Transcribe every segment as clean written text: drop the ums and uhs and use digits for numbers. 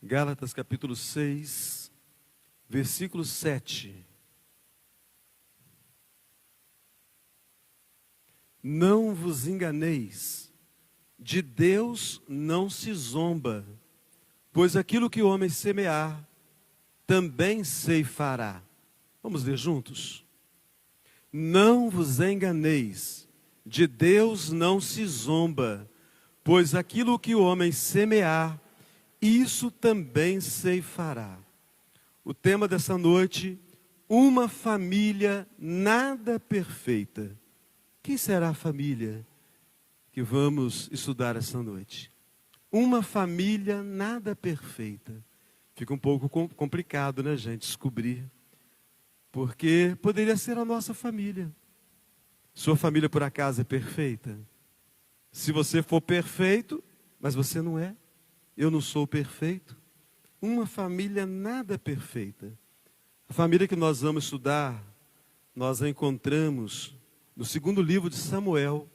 Gálatas capítulo 6, versículo 7. Não vos enganeis, de Deus não se zomba, pois aquilo que o homem semear, também ceifará. Vamos ler juntos? Não vos enganeis, de Deus não se zomba, pois aquilo que o homem semear, isso também ceifará. O tema dessa noite, uma família nada perfeita. Quem será a família que vamos estudar essa noite? Uma família nada perfeita. Fica um pouco complicado, né, gente, descobrir. Porque poderia ser a nossa família. Sua família, por acaso, é perfeita? Se você for perfeito, mas você não é, eu não sou perfeito. Uma família nada perfeita. A família que nós vamos estudar, nós a encontramos no segundo livro de Samuel,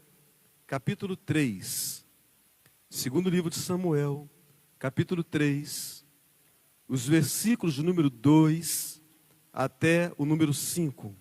capítulo 3. Segundo livro de Samuel, capítulo 3, os versículos de número 2 até o número 5.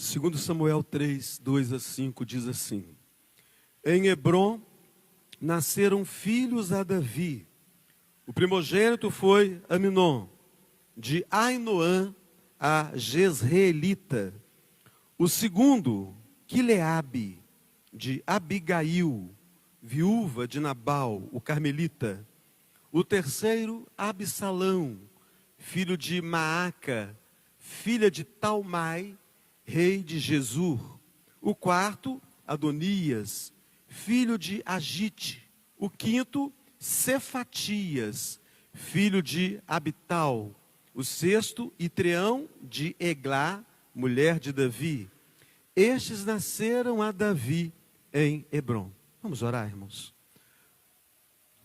Segundo Samuel 3, 2 a 5, diz assim: Em Hebrom nasceram filhos a Davi. O primogênito foi Aminon, de Ainoã a Jezreelita. O segundo, Quileabe, de Abigail, viúva de Nabal, o carmelita. O terceiro, Absalão, filho de Maaca, filha de Talmai, rei de Gesur. O quarto, Adonias, filho de Agite. O quinto, Cefatias, filho de Abital. O sexto, Itreão de Eglá, mulher de Davi. Estes nasceram a Davi em Hebrom. Vamos orar, irmãos.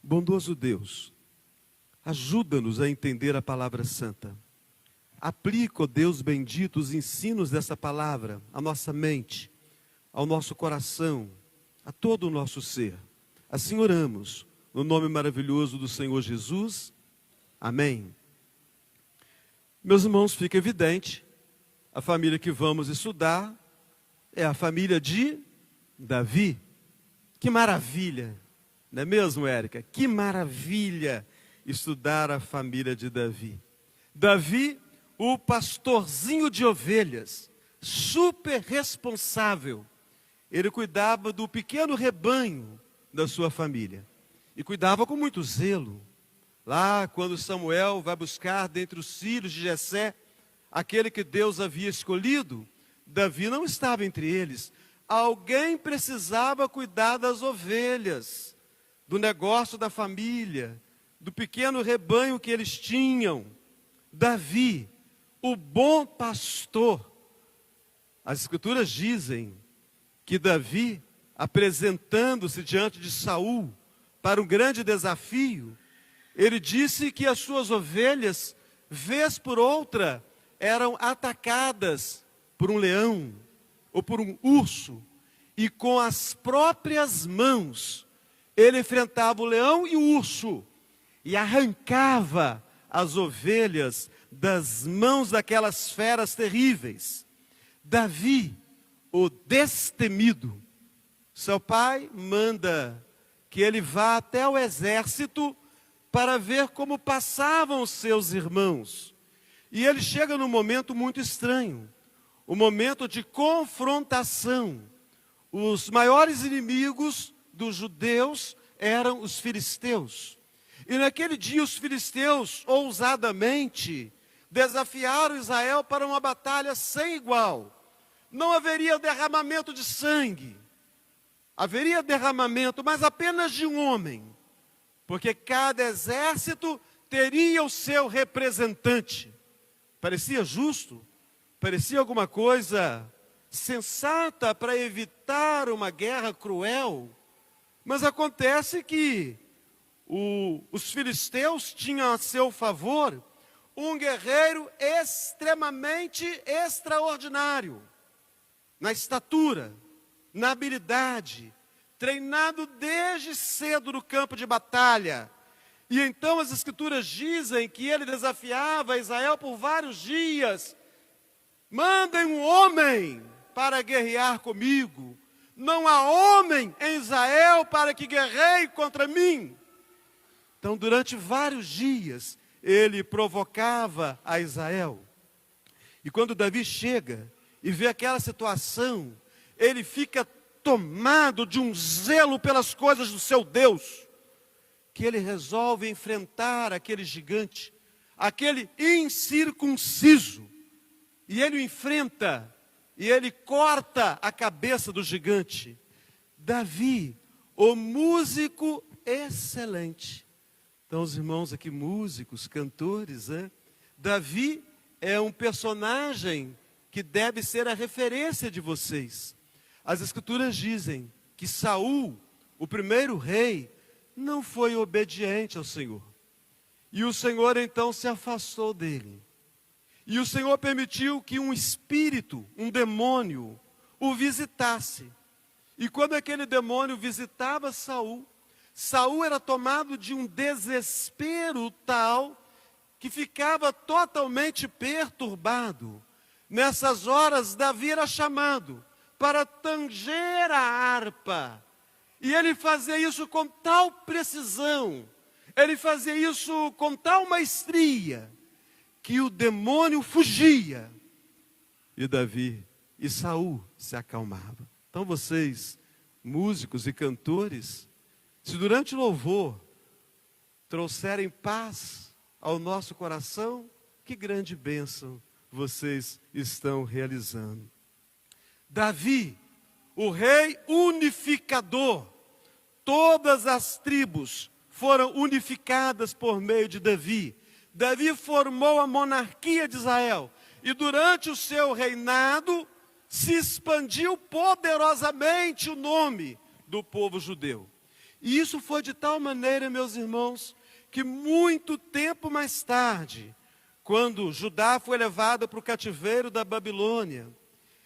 Bondoso Deus, ajuda-nos a entender a palavra santa. Aplica, ó Deus bendito, os ensinos dessa palavra à nossa mente, ao nosso coração, a todo o nosso ser. Assim oramos, no nome maravilhoso do Senhor Jesus. Amém. Meus irmãos, fica evidente, a família que vamos estudar é a família de Davi. Que maravilha, não é mesmo, Érica? Que maravilha estudar a família de Davi. Davi, o pastorzinho de ovelhas, super responsável. Ele cuidava do pequeno rebanho da sua família. E cuidava com muito zelo. Lá, quando Samuel vai buscar dentre os filhos de Jessé, aquele que Deus havia escolhido, Davi não estava entre eles. Alguém precisava cuidar das ovelhas, do negócio da família, do pequeno rebanho que eles tinham. Davi, o bom pastor. As escrituras dizem que Davi, apresentando-se diante de Saul para um grande desafio, ele disse que as suas ovelhas, vez por outra, eram atacadas por um leão ou por um urso, e com as próprias mãos ele enfrentava o leão e o urso e arrancava as ovelhas das mãos daquelas feras terríveis. Davi, o destemido, seu pai manda que ele vá até o exército para ver como passavam os seus irmãos. E ele chega num momento muito estranho, o momento de confrontação. Os maiores inimigos dos judeus eram os filisteus. E naquele dia os filisteus, ousadamente, desafiaram Israel para uma batalha sem igual. Não haveria derramamento de sangue. Haveria derramamento, mas apenas de um homem. Porque cada exército teria o seu representante. Parecia justo? Parecia alguma coisa sensata para evitar uma guerra cruel, mas acontece que os filisteus tinham a seu favor um guerreiro extremamente extraordinário, na estatura, na habilidade, treinado desde cedo no campo de batalha. E então as Escrituras dizem que ele desafiava Israel por vários dias: mandem um homem para guerrear comigo. Não há homem em Israel para que guerreie contra mim. Então, durante vários dias, ele provocava a Israel. E quando Davi chega e vê aquela situação, ele fica tomado de um zelo pelas coisas do seu Deus, que ele resolve enfrentar aquele gigante, aquele incircunciso. E ele o enfrenta, e ele corta a cabeça do gigante. Davi, o músico excelente. Então, os irmãos aqui, músicos, cantores, né? Davi é um personagem que deve ser a referência de vocês. As Escrituras dizem que Saul, o primeiro rei, não foi obediente ao Senhor. E o Senhor então se afastou dele. E o Senhor permitiu que um espírito, um demônio, o visitasse. E quando aquele demônio visitava Saul, Saul era tomado de um desespero tal que ficava totalmente perturbado. Nessas horas, Davi era chamado para tanger a harpa. E ele fazia isso com tal precisão, ele fazia isso com tal maestria, que o demônio fugia. E Davi e Saul se acalmavam. Então vocês, músicos e cantores, se durante o louvor trouxerem paz ao nosso coração, que grande bênção vocês estão realizando. Davi, o rei unificador, todas as tribos foram unificadas por meio de Davi. Davi formou a monarquia de Israel e durante o seu reinado se expandiu poderosamente o nome do povo judeu. E isso foi de tal maneira, meus irmãos, que muito tempo mais tarde, quando Judá foi levado para o cativeiro da Babilônia,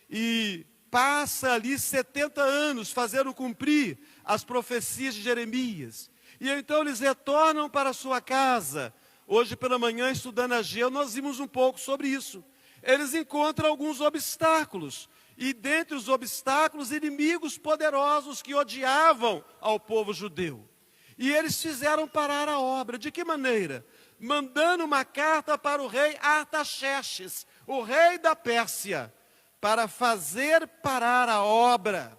e passa ali 70 anos fazendo cumprir as profecias de Jeremias, e então eles retornam para sua casa. Hoje pela manhã, estudando Ageu, nós vimos um pouco sobre isso. Eles encontram alguns obstáculos, e dentre os obstáculos, inimigos poderosos que odiavam ao povo judeu. E eles fizeram parar a obra. De que maneira? Mandando uma carta para o rei Artaxerxes, o rei da Pérsia, para fazer parar a obra.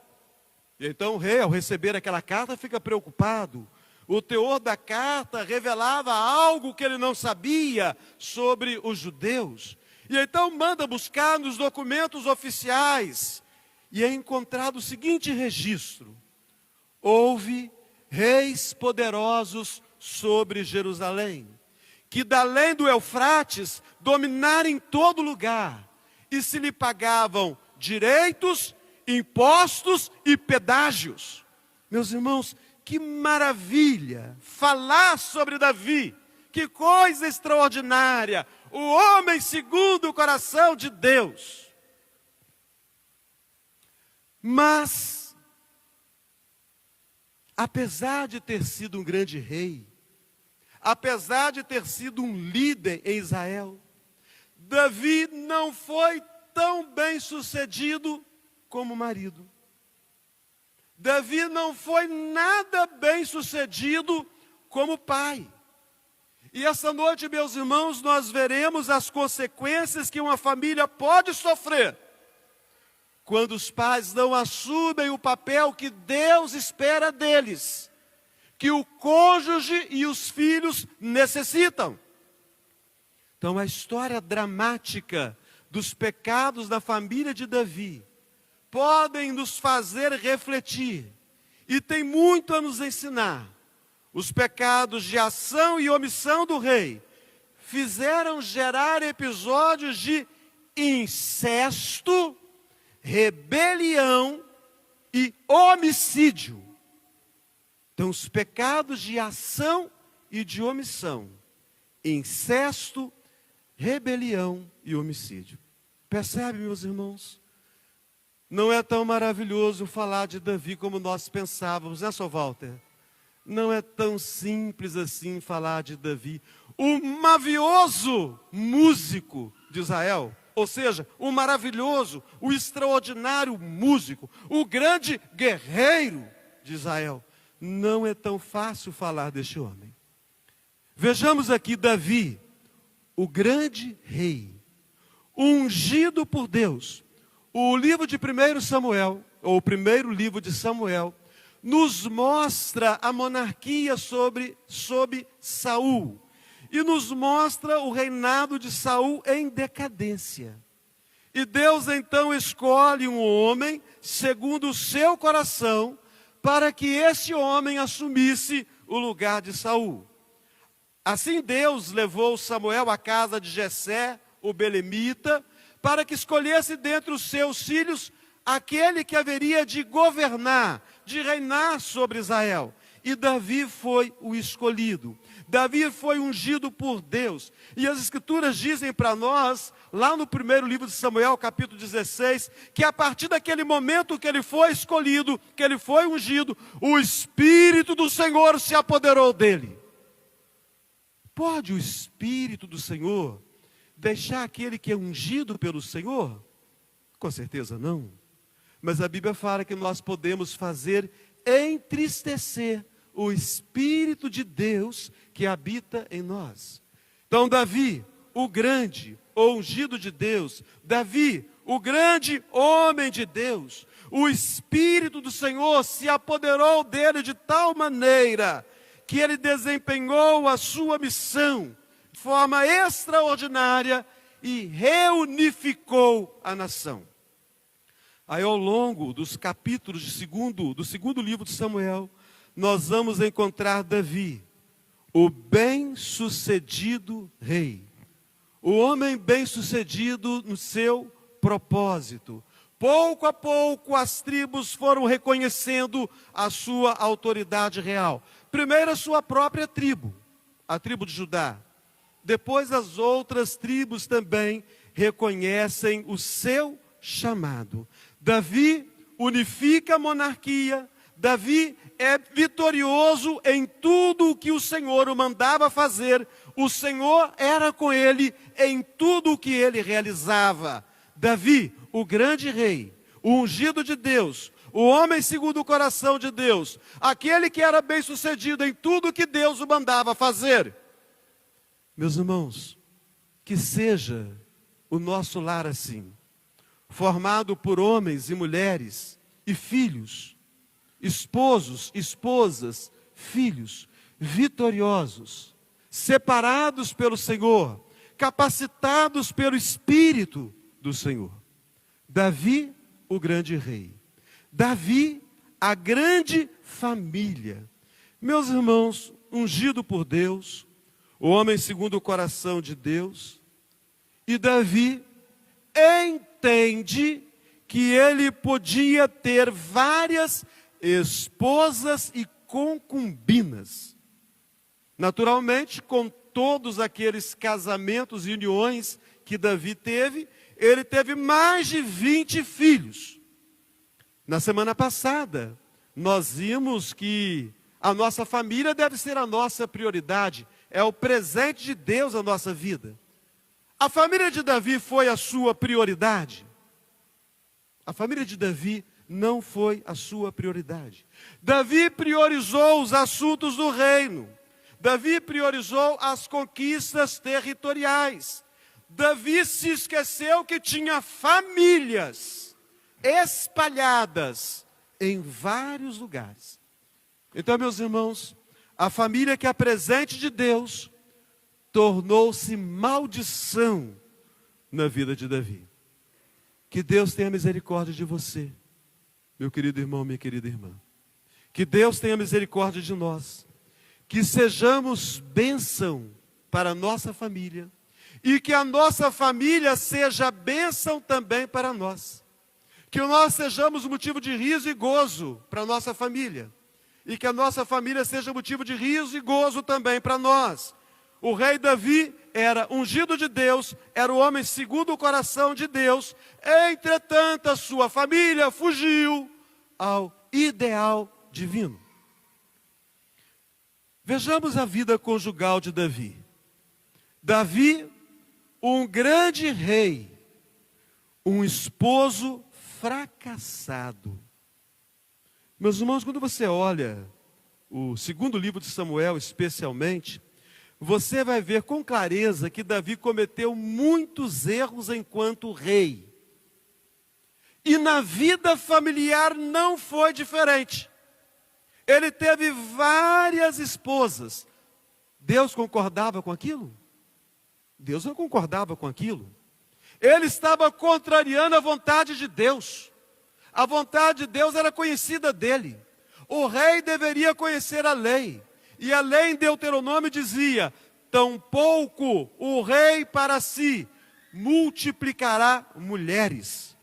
E então o rei, ao receber aquela carta, fica preocupado. O teor da carta revelava algo que ele não sabia sobre os judeus. E então manda buscar nos documentos oficiais. E é encontrado o seguinte registro: houve reis poderosos sobre Jerusalém, que da além do Eufrates dominaram em todo lugar, e se lhe pagavam direitos, impostos e pedágios. Meus irmãos, que maravilha falar sobre Davi, que coisa extraordinária, o homem segundo o coração de Deus. Mas, apesar de ter sido um grande rei, apesar de ter sido um líder em Israel, Davi não foi tão bem sucedido como marido. Davi não foi nada bem sucedido como pai. E essa noite, meus irmãos, nós veremos as consequências que uma família pode sofrer quando os pais não assumem o papel que Deus espera deles, que o cônjuge e os filhos necessitam. Então, a história dramática dos pecados da família de Davi podem nos fazer refletir e tem muito a nos ensinar. Os pecados de ação e omissão do rei fizeram gerar episódios de incesto, rebelião e homicídio. Então, os pecados de ação e de omissão, incesto, rebelião e homicídio. Percebe, meus irmãos? Não é tão maravilhoso falar de Davi como nós pensávamos, né, Sr. Walter? Não é tão simples assim falar de Davi, o mavioso músico de Israel, ou seja, o maravilhoso, o extraordinário músico, o grande guerreiro de Israel. Não é tão fácil falar deste homem. Vejamos aqui Davi, o grande rei, ungido por Deus. O livro de 1 Samuel, ou o primeiro livro de Samuel, nos mostra a monarquia sob Saul. E nos mostra o reinado de Saul em decadência. E Deus então escolhe um homem, segundo o seu coração, para que esse homem assumisse o lugar de Saul. Assim Deus levou Samuel à casa de Jessé, o belemita, para que escolhesse dentre os seus filhos aquele que haveria de governar, de reinar sobre Israel. E Davi foi o escolhido. Davi foi ungido por Deus. E as Escrituras dizem para nós, lá no primeiro livro de Samuel, capítulo 16, que a partir daquele momento que ele foi escolhido, que ele foi ungido, o Espírito do Senhor se apoderou dele. Pode o Espírito do Senhor deixar aquele que é ungido pelo Senhor? Com certeza não. Mas a Bíblia fala que nós podemos fazer entristecer o Espírito de Deus que habita em nós. Então Davi, o grande, o ungido de Deus, Davi, o grande homem de Deus, o Espírito do Senhor se apoderou dele de tal maneira que ele desempenhou a sua missão de forma extraordinária e reunificou a nação. Aí ao longo dos capítulos do segundo livro de Samuel, nós vamos encontrar Davi, o bem-sucedido rei. O homem bem-sucedido no seu propósito. Pouco a pouco as tribos foram reconhecendo a sua autoridade real. Primeiro a sua própria tribo, a tribo de Judá. Depois as outras tribos também reconhecem o seu chamado. Davi unifica a monarquia. Davi é vitorioso em tudo o que o Senhor o mandava fazer. O Senhor era com ele em tudo o que ele realizava. Davi, o grande rei, o ungido de Deus, o homem segundo o coração de Deus, aquele que era bem-sucedido em tudo o que Deus o mandava fazer. Meus irmãos, que seja o nosso lar assim, formado por homens e mulheres e filhos, esposos, esposas, filhos, vitoriosos, separados pelo Senhor, capacitados pelo Espírito do Senhor. Davi, o grande rei. Davi, a grande família. Meus irmãos, ungido por Deus, o homem segundo o coração de Deus, e Davi entende que ele podia ter várias esposas e concubinas. Naturalmente, com todos aqueles casamentos e uniões que Davi teve, ele teve mais de 20 filhos. Na semana passada, nós vimos que a nossa família deve ser a nossa prioridade, é o presente de Deus na nossa vida. A família de Davi foi a sua prioridade? A família de Davi não foi a sua prioridade. Davi priorizou os assuntos do reino. Davi priorizou as conquistas territoriais. Davi se esqueceu que tinha famílias espalhadas em vários lugares. Então, meus irmãos, a família que é presente de Deus tornou-se maldição na vida de Davi. Que Deus tenha misericórdia de você, meu querido irmão, minha querida irmã. Que Deus tenha misericórdia de nós. Que sejamos bênção para a nossa família. E que a nossa família seja bênção também para nós. Que nós sejamos motivo de riso e gozo para a nossa família. E que a nossa família seja motivo de riso e gozo também para nós. O rei Davi era ungido de Deus, era o homem segundo o coração de Deus. Entretanto, a sua família fugiu ao ideal divino. Vejamos a vida conjugal de Davi. Davi, um grande rei, um esposo fracassado. Meus irmãos, quando você olha o segundo livro de Samuel, especialmente, você vai ver com clareza que Davi cometeu muitos erros enquanto rei. E na vida familiar não foi diferente. Ele teve várias esposas. Deus concordava com aquilo? Deus não concordava com aquilo. Ele estava contrariando a vontade de Deus. A vontade de Deus era conhecida dele. O rei deveria conhecer a lei. E a lei em Deuteronômio dizia: tampouco o rei para si multiplicará mulheres,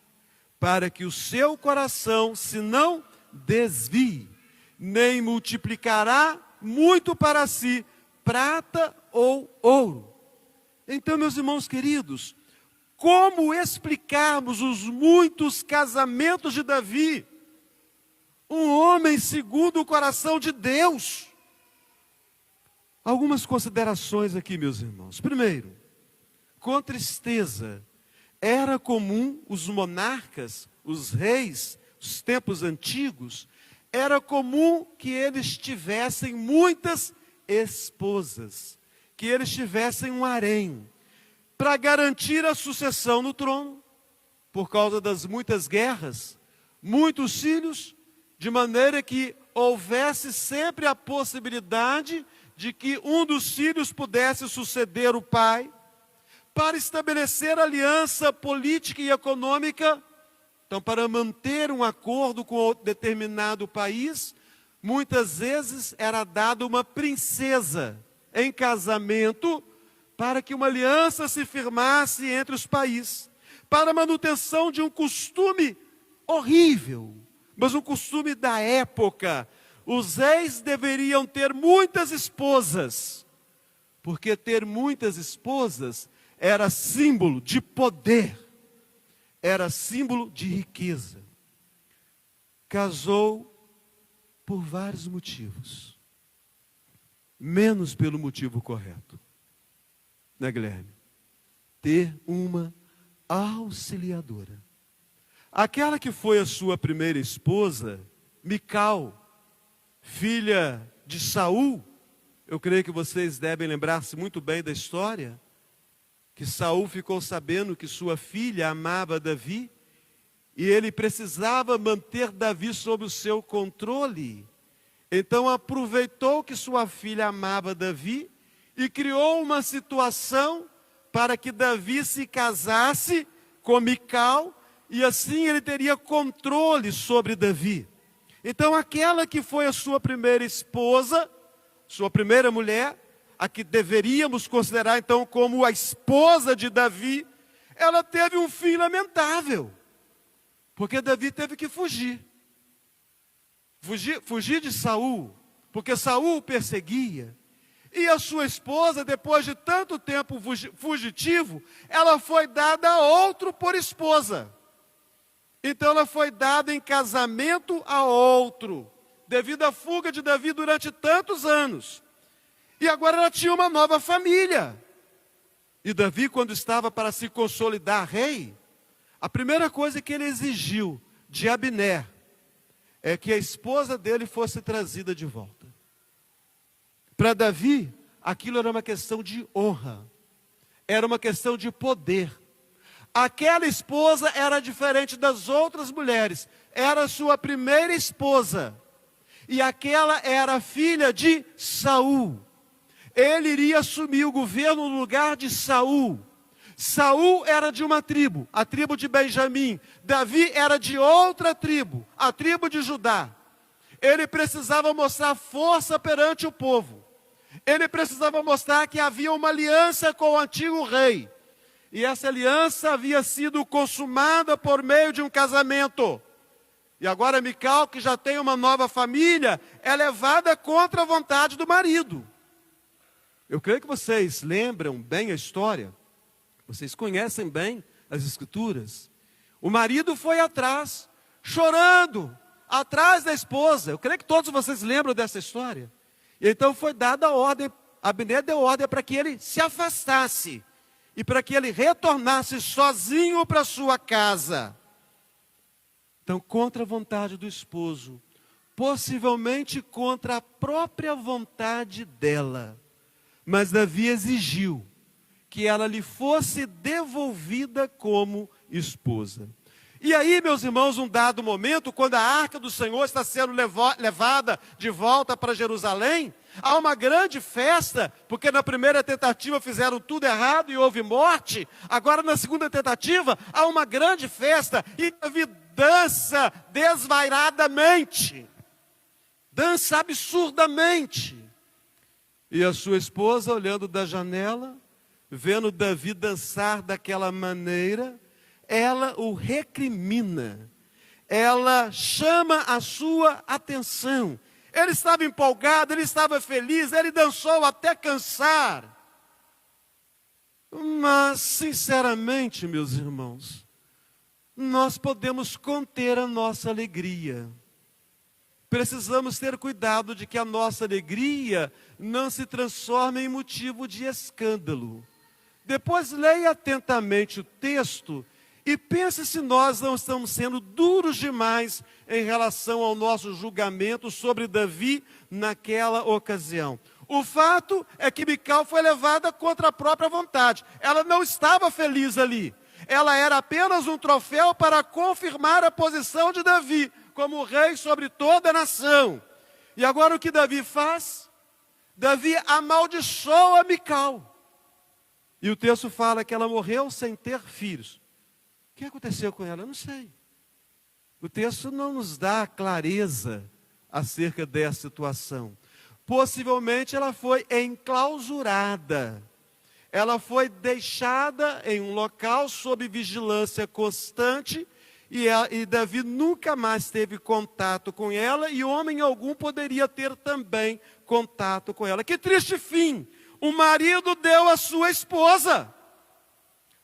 para que o seu coração se não desvie, nem multiplicará muito para si prata ou ouro. Então, meus irmãos queridos, como explicarmos os muitos casamentos de Davi? Um homem segundo o coração de Deus. Algumas considerações aqui, meus irmãos. Primeiro, com tristeza, era comum os monarcas, os reis, os tempos antigos, era comum que eles tivessem muitas esposas, que eles tivessem um harém, para garantir a sucessão no trono, por causa das muitas guerras, muitos filhos, de maneira que houvesse sempre a possibilidade de que um dos filhos pudesse suceder o pai, para estabelecer aliança política e econômica. Então, para manter um acordo com determinado país, muitas vezes era dada uma princesa em casamento, para que uma aliança se firmasse entre os países, para a manutenção de um costume horrível, mas um costume da época. Os reis deveriam ter muitas esposas, porque ter muitas esposas era símbolo de poder, era símbolo de riqueza. Casou por vários motivos, menos pelo motivo correto. Né, Guilherme? Ter uma auxiliadora. Aquela que foi a sua primeira esposa, Mical, filha de Saul. Eu creio que vocês devem lembrar-se muito bem da história, que Saul ficou sabendo que sua filha amava Davi, e ele precisava manter Davi sob o seu controle. Então aproveitou que sua filha amava Davi, e criou uma situação para que Davi se casasse com Mical, e assim ele teria controle sobre Davi. Então aquela que foi a sua primeira esposa, sua primeira mulher, a que deveríamos considerar então como a esposa de Davi, ela teve um fim lamentável, porque Davi teve que fugir de Saul, porque Saul o perseguia. E a sua esposa, depois de tanto tempo fugitivo, ela foi dada a outro por esposa. Então ela foi dada em casamento a outro, devido à fuga de Davi durante tantos anos. E agora ela tinha uma nova família. E Davi, quando estava para se consolidar rei, a primeira coisa que ele exigiu de Abner é que a esposa dele fosse trazida de volta. Para Davi, aquilo era uma questão de honra, era uma questão de poder. Aquela esposa era diferente das outras mulheres, era sua primeira esposa, e aquela era filha de Saul. Ele iria assumir o governo no lugar de Saul. Saul era de uma tribo, a tribo de Benjamim. Davi era de outra tribo, a tribo de Judá. Ele precisava mostrar força perante o povo. Ele precisava mostrar que havia uma aliança com o antigo rei. E essa aliança havia sido consumada por meio de um casamento. E agora Mical, que já tem uma nova família, é levada contra a vontade do marido. Eu creio que vocês lembram bem a história. Vocês conhecem bem as Escrituras. O marido foi atrás, chorando, atrás da esposa. Eu creio que todos vocês lembram dessa história. E então foi dada a ordem, Abner deu ordem para que ele se afastasse. E para que ele retornasse sozinho para sua casa. Então, contra a vontade do esposo, possivelmente contra a própria vontade dela. Mas Davi exigiu que ela lhe fosse devolvida como esposa. E aí, meus irmãos, um dado momento, quando a arca do Senhor está sendo levada de volta para Jerusalém, há uma grande festa, porque na primeira tentativa fizeram tudo errado e houve morte. Agora, na segunda tentativa, há uma grande festa e Davi dança desvairadamente, dança absurdamente. E a sua esposa, olhando da janela, vendo Davi dançar daquela maneira, ela o recrimina, ela chama a sua atenção. Ele estava empolgado, ele estava feliz, ele dançou até cansar. Mas, sinceramente, meus irmãos, nós podemos conter a nossa alegria. Precisamos ter cuidado de que a nossa alegria não se transforme em motivo de escândalo. Depois leia atentamente o texto e pense se nós não estamos sendo duros demais em relação ao nosso julgamento sobre Davi naquela ocasião. O fato é que Mical foi levada contra a própria vontade. Ela não estava feliz ali. Ela era apenas um troféu para confirmar a posição de Davi como rei sobre toda a nação. E agora o que Davi faz? Davi amaldiçoa Mical. E o texto fala que ela morreu sem ter filhos. O que aconteceu com ela? Eu não sei. O texto não nos dá clareza acerca dessa situação. Possivelmente ela foi enclausurada. Ela foi deixada em um local sob vigilância constante e Davi nunca mais teve contato com ela e homem algum poderia ter também contato com ela. Que triste fim! O marido deu a sua esposa.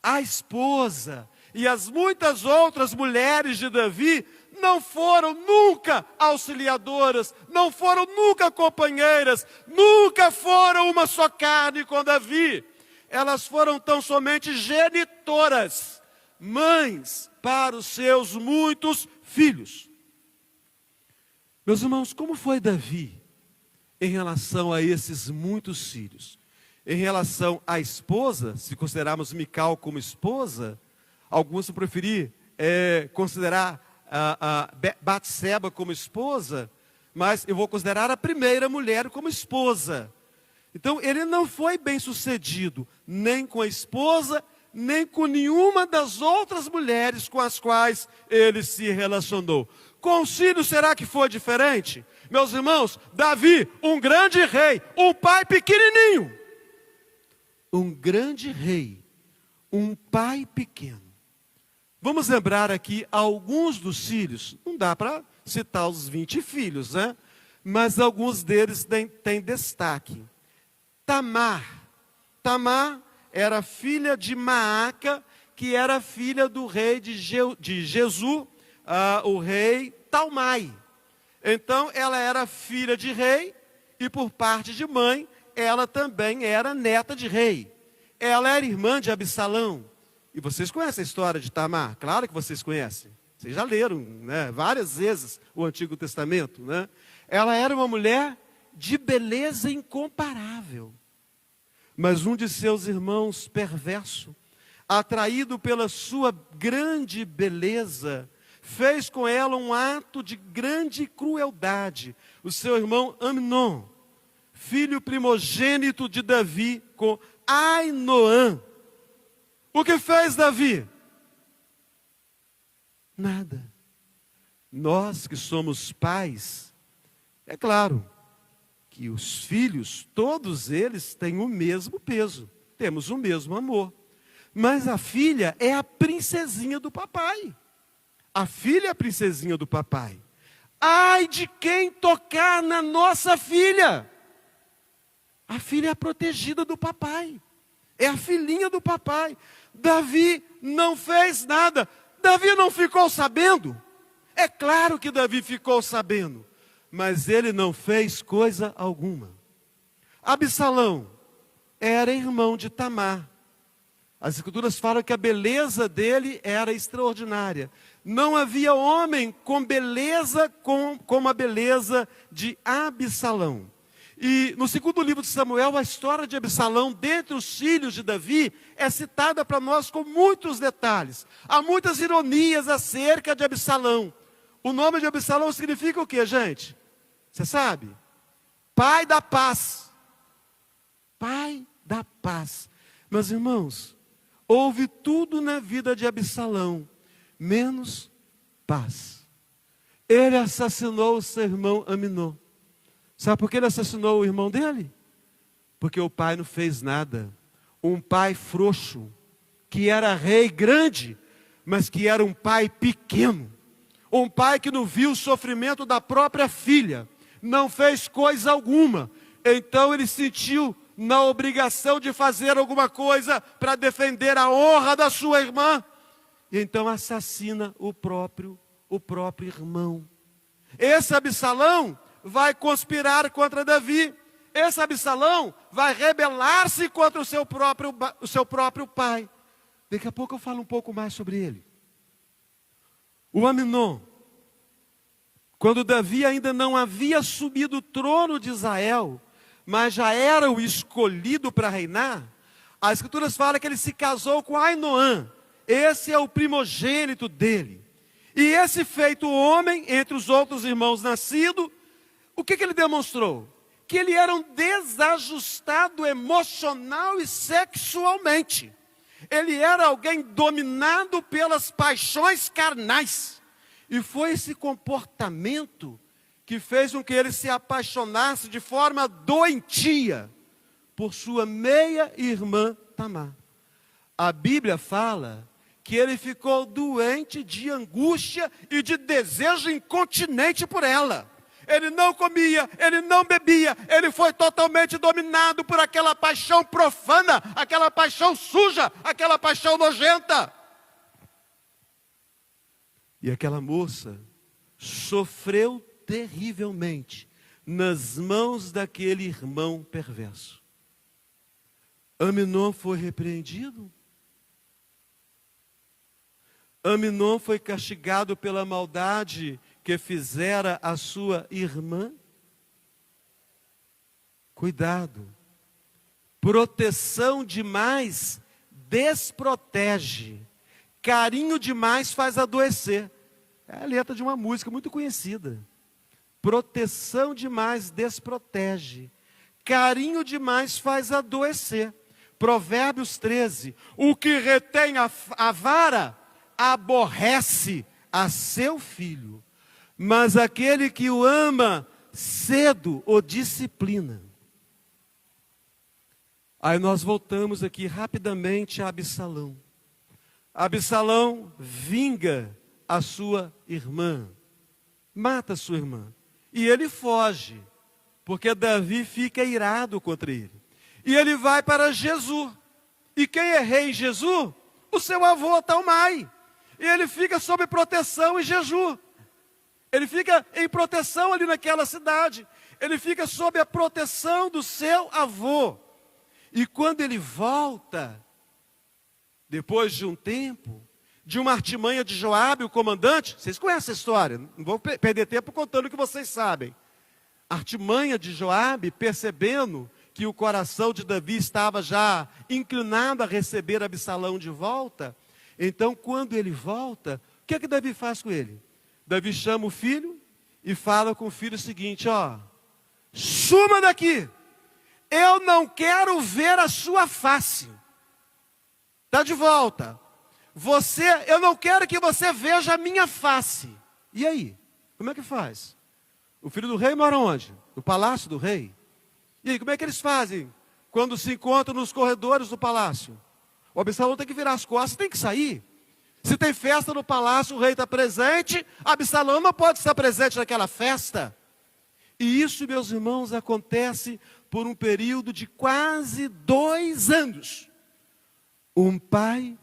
A esposa e as muitas outras mulheres de Davi não foram nunca auxiliadoras, não foram nunca companheiras, nunca foram uma só carne com Davi. Elas foram tão somente genitoras, mães para os seus muitos filhos. Meus irmãos, como foi Davi em relação a esses muitos filhos? Em relação à esposa, se considerarmos Mical como esposa, alguns vão preferir considerar a Batseba como esposa, mas eu vou considerar a primeira mulher como esposa. Então ele não foi bem sucedido, nem com a esposa, nem com nenhuma das outras mulheres com as quais ele se relacionou. Com os filhos, será que foi diferente? Meus irmãos, Davi, um grande rei, um pai pequenininho. Um grande rei, um pai pequeno. Vamos lembrar aqui alguns dos filhos. Não dá para citar os 20 filhos, né? Mas alguns deles têm destaque. Tamar. Tamar era filha de Maaca, que era filha do rei de Jesu, o rei Talmai. Então, ela era filha de rei e, por parte de mãe, ela também era neta de rei. Ela era irmã de Absalão. E vocês conhecem a história de Tamar? Claro que vocês conhecem. Vocês já leram, né, várias vezes o Antigo Testamento, né? Ela era uma mulher de beleza incomparável. Mas um de seus irmãos perverso, atraído pela sua grande beleza, fez com ela um ato de grande crueldade. O seu irmão Amnon, filho primogênito de Davi, com Ainoã. O que fez Davi? Nada. Nós que somos pais, é claro que os filhos, todos eles têm o mesmo peso, temos o mesmo amor. Mas a filha é a princesinha do papai. A filha é a princesinha do papai. Ai de quem tocar na nossa filha. A filha é a protegida do papai. É a filhinha do papai. Davi não fez nada. Davi não ficou sabendo. É claro que Davi ficou sabendo. Mas ele não fez coisa alguma. Absalão era irmão de Tamar. As escrituras falam que a beleza dele era extraordinária. Não havia homem com beleza como a beleza de Absalão. E no segundo livro de Samuel, a história de Absalão, dentre os filhos de Davi, é citada para nós com muitos detalhes. Há muitas ironias acerca de Absalão. O nome de Absalão significa o quê, gente? Você sabe? Pai da paz. Pai da paz. Meus irmãos, houve tudo na vida de Absalão, menos paz. Ele assassinou o seu irmão Aminon. Sabe por que ele assassinou o irmão dele? Porque o pai não fez nada. Um pai frouxo, que era rei grande, mas que era um pai pequeno. Um pai que não viu o sofrimento da própria filha, não fez coisa alguma. Então ele sentiu na obrigação de fazer alguma coisa para defender a honra da sua irmã. E então assassina o próprio irmão. Esse Absalão vai conspirar contra Davi. Esse Absalão vai rebelar-se contra o seu próprio pai. Daqui a pouco eu falo um pouco mais sobre ele. O Aminon, quando Davi ainda não havia subido o trono de Israel, mas já era o escolhido para reinar, as escrituras falam que ele se casou com Ainoã. Esse é o primogênito dele. E esse feito homem, entre os outros irmãos nascidos, o que ele demonstrou? Que ele era um desajustado emocional e sexualmente. Ele era alguém dominado pelas paixões carnais. E foi esse comportamento que fez com que ele se apaixonasse de forma doentia por sua meia-irmã Tamar. A Bíblia fala que ele ficou doente de angústia e de desejo incontinente por ela. Ele não comia, ele não bebia, ele foi totalmente dominado por aquela paixão profana, aquela paixão suja, aquela paixão nojenta. E aquela moça sofreu terrivelmente nas mãos daquele irmão perverso. Aminon foi repreendido. Aminon foi castigado pela maldade que fizera a sua irmã. Cuidado. Proteção demais desprotege. Carinho demais faz adoecer. É a letra de uma música muito conhecida. Proteção demais desprotege. Carinho demais faz adoecer. Provérbios 13. O que retém a vara aborrece a seu filho, mas aquele que o ama cedo o disciplina. Aí nós voltamos aqui rapidamente a Absalão. Absalão vinga a sua irmã, mata a sua irmã, e ele foge, porque Davi fica irado contra ele. E ele vai para Jesus. E quem é rei em Jesus? O seu avô Talmai. E ele fica sob proteção em jejum. Ele fica em proteção ali naquela cidade. Ele fica sob a proteção do seu avô. E quando ele volta, depois de um tempo, de uma artimanha de Joabe, o comandante, vocês conhecem a história, não vou perder tempo contando o que vocês sabem. A artimanha de Joabe, percebendo que o coração de Davi estava já inclinado a receber Absalão de volta, então quando ele volta, o que é que Davi faz com ele? Davi chama o filho e fala com o filho o seguinte, ó, suma daqui, eu não quero ver a sua face, está de volta, eu não quero que você veja a minha face. E aí, como é que faz? O filho do rei mora onde? No palácio do rei. E aí, como é que eles fazem quando se encontram nos corredores do palácio? O Absalão tem que virar as costas, tem que sair. Se tem festa no palácio, o rei está presente, Absalão não pode estar presente naquela festa. E isso, meus irmãos, acontece por um período de quase 2 anos. Um pai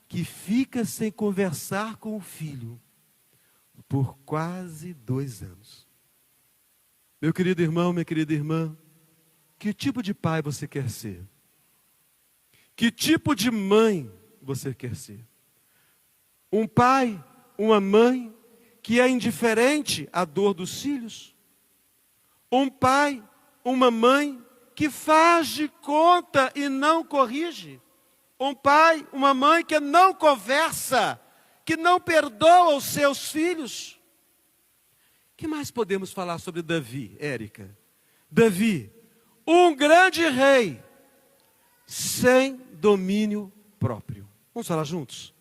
que fica sem conversar com o filho por quase 2 anos. Meu querido irmão, minha querida irmã, que tipo de pai você quer ser? Que tipo de mãe você quer ser? Um pai, uma mãe que é indiferente à dor dos filhos? Um pai, uma mãe que faz de conta e não corrige? Um pai, uma mãe que não conversa, que não perdoa os seus filhos? O que mais podemos falar sobre Davi, Érica? Davi, um grande rei, sem domínio próprio. Vamos falar juntos?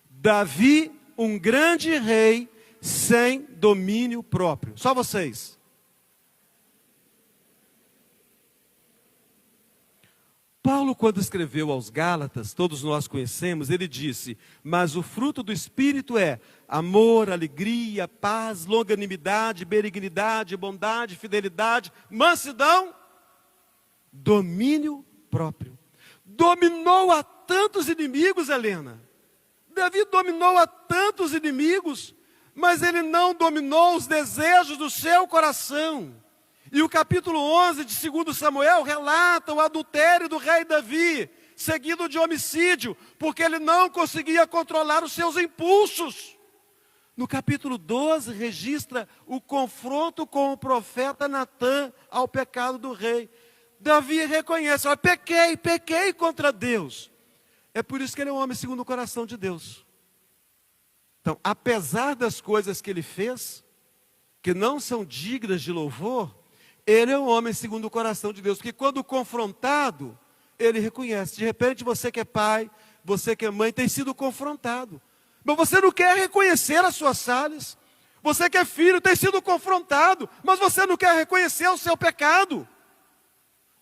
Davi, um grande rei, sem domínio próprio. Só vocês. Paulo, quando escreveu aos Gálatas, todos nós conhecemos, ele disse: mas o fruto do Espírito é amor, alegria, paz, longanimidade, benignidade, bondade, fidelidade, mansidão, domínio próprio. Dominou a tantos inimigos, Helena. Davi dominou a tantos inimigos, mas ele não dominou os desejos do seu coração. E o capítulo 11 de 2 Samuel relata o adultério do rei Davi, seguido de homicídio, porque ele não conseguia controlar os seus impulsos. No capítulo 12 registra o confronto com o profeta Natã ao pecado do rei. Davi reconhece: ó, pequei contra Deus. É por isso que ele é um homem segundo o coração de Deus. Então, apesar das coisas que ele fez, que não são dignas de louvor, ele é um homem segundo o coração de Deus, porque quando confrontado, ele reconhece. De repente você que é pai, você que é mãe, tem sido confrontado. Mas você não quer reconhecer as suas falhas. Você que é filho, tem sido confrontado, mas você não quer reconhecer o seu pecado.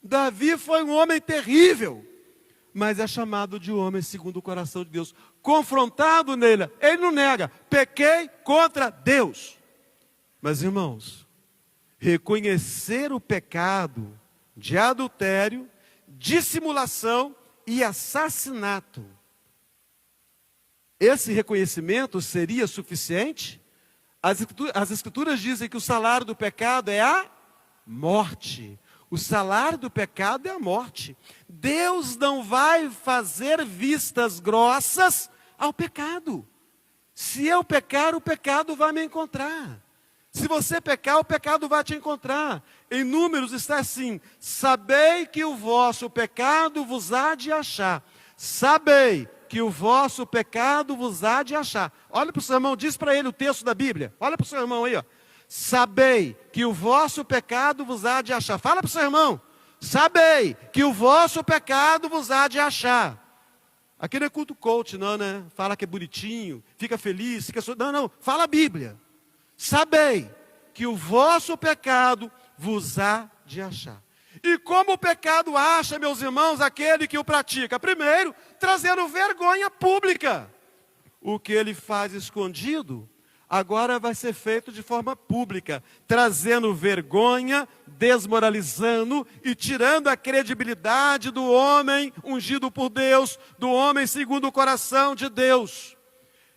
Davi foi um homem terrível, mas é chamado de homem segundo o coração de Deus. Confrontado nele, ele não nega: pequei contra Deus. Mas irmãos, reconhecer o pecado de adultério, dissimulação e assassinato, esse reconhecimento seria suficiente? As escrituras dizem que o salário do pecado é a morte. O salário do pecado é a morte. Deus não vai fazer vistas grossas ao pecado. Se eu pecar, o pecado vai me encontrar. Se você pecar, o pecado vai te encontrar. Em Números está assim: sabei que o vosso pecado vos há de achar. Sabei que o vosso pecado vos há de achar. Olha para o seu irmão, diz para ele o texto da Bíblia. Olha para o seu irmão aí, ó. Sabei que o vosso pecado vos há de achar. Fala para o seu irmão: sabei que o vosso pecado vos há de achar. Aqui não é culto coach, não, né? Fala que é bonitinho, fica feliz, Não, fala a Bíblia. Sabei que o vosso pecado vos há de achar. E como o pecado acha, meus irmãos, aquele que o pratica? Primeiro, trazendo vergonha pública. O que ele faz escondido, agora vai ser feito de forma pública, trazendo vergonha, desmoralizando e tirando a credibilidade do homem ungido por Deus, do homem segundo o coração de Deus.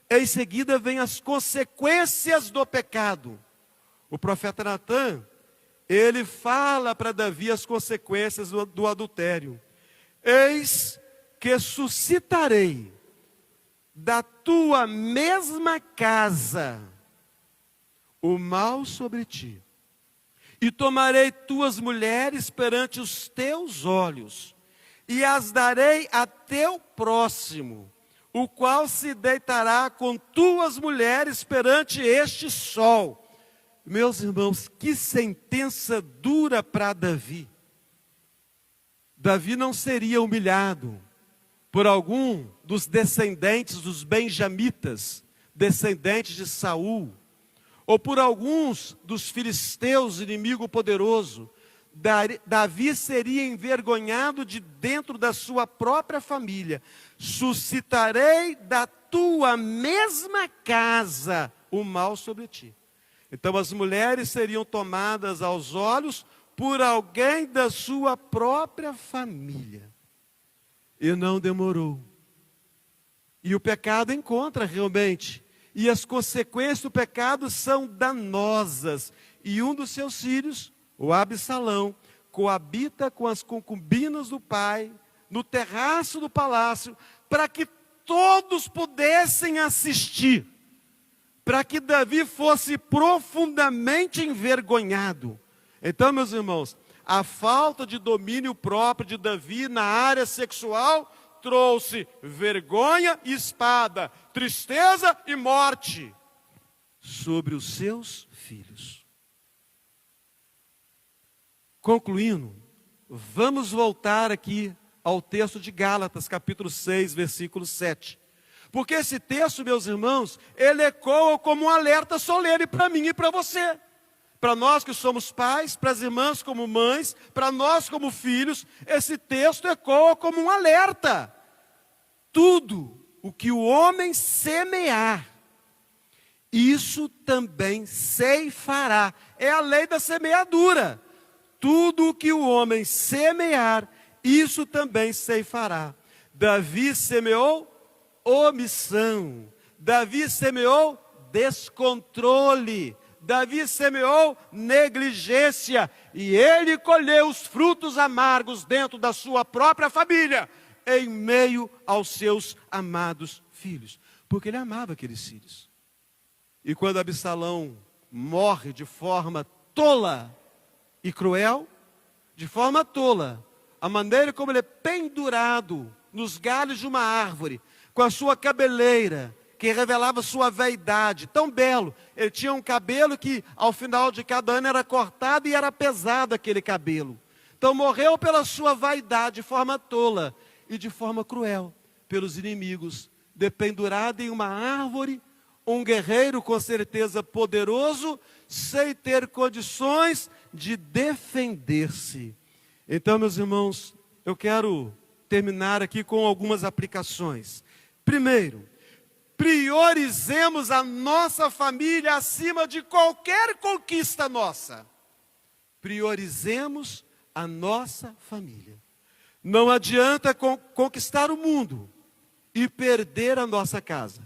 Em seguida vem as consequências do pecado. O profeta Natã, ele fala para Davi as consequências do adultério. Eis que suscitarei da tua mesma casa o mal sobre ti, e tomarei tuas mulheres perante os teus olhos, e as darei a teu próximo, o qual se deitará com tuas mulheres perante este sol. Meus irmãos, que sentença dura para Davi. Davi não seria humilhado por algum dos descendentes dos benjamitas, descendentes de Saul, ou por alguns dos filisteus, inimigo poderoso. Davi seria envergonhado de dentro da sua própria família. Suscitarei da tua mesma casa o mal sobre ti. Então as mulheres seriam tomadas aos olhos por alguém da sua própria família. E não demorou. E o pecado encontra realmente. E as consequências do pecado são danosas. E um dos seus filhos, o Absalão, coabita com as concubinas do pai, no terraço do palácio, para que todos pudessem assistir. Para que Davi fosse profundamente envergonhado. Então, meus irmãos, a falta de domínio próprio de Davi na área sexual trouxe vergonha e espada, tristeza e morte sobre os seus filhos. Concluindo, vamos voltar aqui ao texto de Gálatas, capítulo 6, versículo 7. Porque esse texto, meus irmãos, ele ecoa como um alerta solene para mim e para você. Para nós que somos pais, para as irmãs como mães, para nós como filhos, esse texto ecoa como um alerta. Tudo o que o homem semear, isso também ceifará. É a lei da semeadura. Tudo o que o homem semear, isso também ceifará. Davi semeou omissão. Davi semeou descontrole. Davi semeou negligência. E ele colheu os frutos amargos dentro da sua própria família, em meio aos seus amados filhos. Porque ele amava aqueles filhos. E quando Absalão morre de forma tola e cruel, de forma tola, a maneira como ele é pendurado nos galhos de uma árvore, com a sua cabeleira, que revelava sua vaidade, tão belo. Ele tinha um cabelo que ao final de cada ano era cortado e era pesado aquele cabelo. Então morreu pela sua vaidade de forma tola e de forma cruel, pelos inimigos, dependurado em uma árvore, um guerreiro com certeza poderoso, sem ter condições de defender-se. Então, meus irmãos, eu quero terminar aqui com algumas aplicações. Primeiro, priorizemos a nossa família acima de qualquer conquista nossa. Priorizemos a nossa família. Não adianta conquistar o mundo e perder a nossa casa.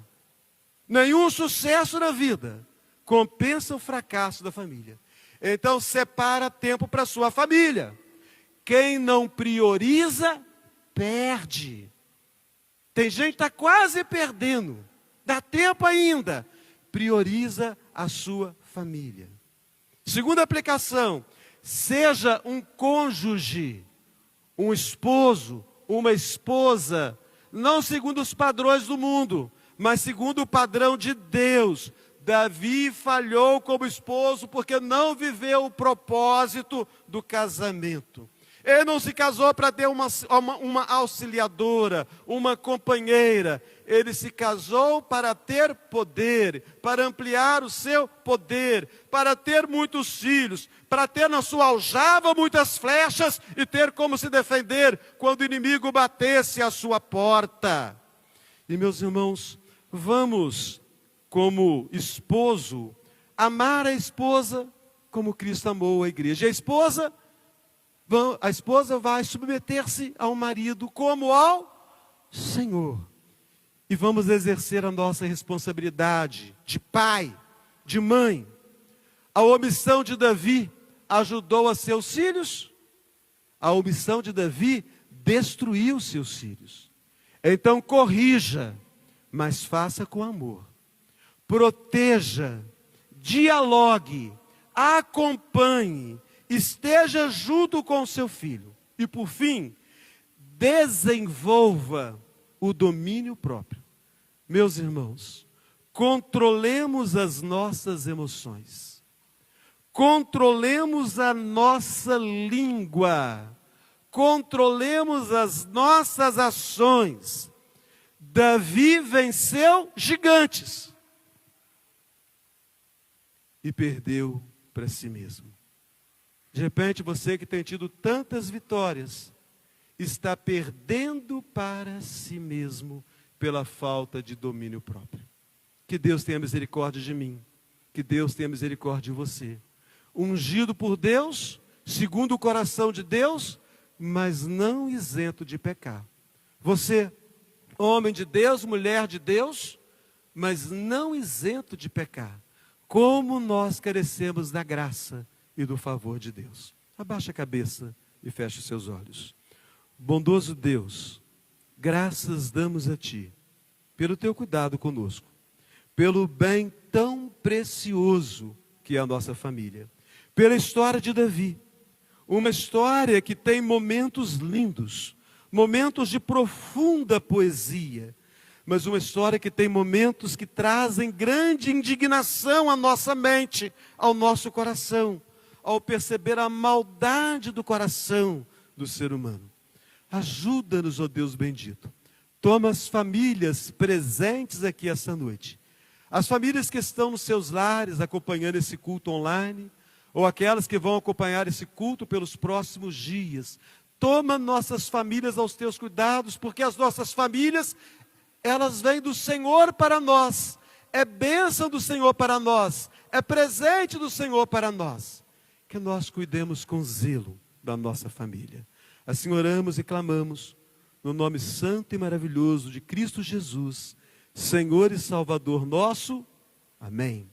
Nenhum sucesso na vida compensa o fracasso da família. Então separa tempo para a sua família. Quem não prioriza, perde. Tem gente que está quase perdendo. Dá tempo ainda. Prioriza a sua família. Segunda aplicação, seja um cônjuge, um esposo, uma esposa, não segundo os padrões do mundo, mas segundo o padrão de Deus. Davi falhou como esposo porque não viveu o propósito do casamento. Ele não se casou para ter uma auxiliadora, uma companheira. Ele se casou para ter poder, para ampliar o seu poder, para ter muitos filhos, para ter na sua aljava muitas flechas e ter como se defender quando o inimigo batesse à sua porta. E meus irmãos, vamos, como esposo, amar a esposa como Cristo amou a igreja. A esposa vai submeter-se ao marido como ao Senhor. E vamos exercer a nossa responsabilidade de pai, de mãe. A omissão de Davi ajudou a seus filhos. A omissão de Davi destruiu seus filhos. Então corrija, mas faça com amor. Proteja, dialogue, acompanhe, esteja junto com o seu filho. E por fim, desenvolva o domínio próprio. Meus irmãos, controlemos as nossas emoções. Controlemos a nossa língua. Controlemos as nossas ações. Davi venceu gigantes e perdeu para si mesmo. De repente, você que tem tido tantas vitórias, está perdendo para si mesmo pela falta de domínio próprio. Que Deus tenha misericórdia de mim, que Deus tenha misericórdia de você. Ungido por Deus, segundo o coração de Deus, mas não isento de pecar. Você, homem de Deus, mulher de Deus, mas não isento de pecar. Como nós carecemos da graça e do favor de Deus. Abaixa a cabeça e feche os seus olhos. Bondoso Deus, graças damos a Ti, pelo Teu cuidado conosco, pelo bem tão precioso que é a nossa família, pela história de Davi, uma história que tem momentos lindos, momentos de profunda poesia, mas uma história que tem momentos que trazem grande indignação à nossa mente, ao nosso coração, ao perceber a maldade do coração do ser humano. Ajuda-nos, ó Deus bendito. Toma as famílias presentes aqui essa noite. As famílias que estão nos seus lares acompanhando esse culto online, ou aquelas que vão acompanhar esse culto pelos próximos dias. Toma nossas famílias aos teus cuidados, porque as nossas famílias, elas vêm do Senhor para nós. É bênção do Senhor para nós. É presente do Senhor para nós. Que nós cuidemos com zelo da nossa família. Assim oramos e clamamos, no nome santo e maravilhoso de Cristo Jesus, Senhor e Salvador nosso. Amém.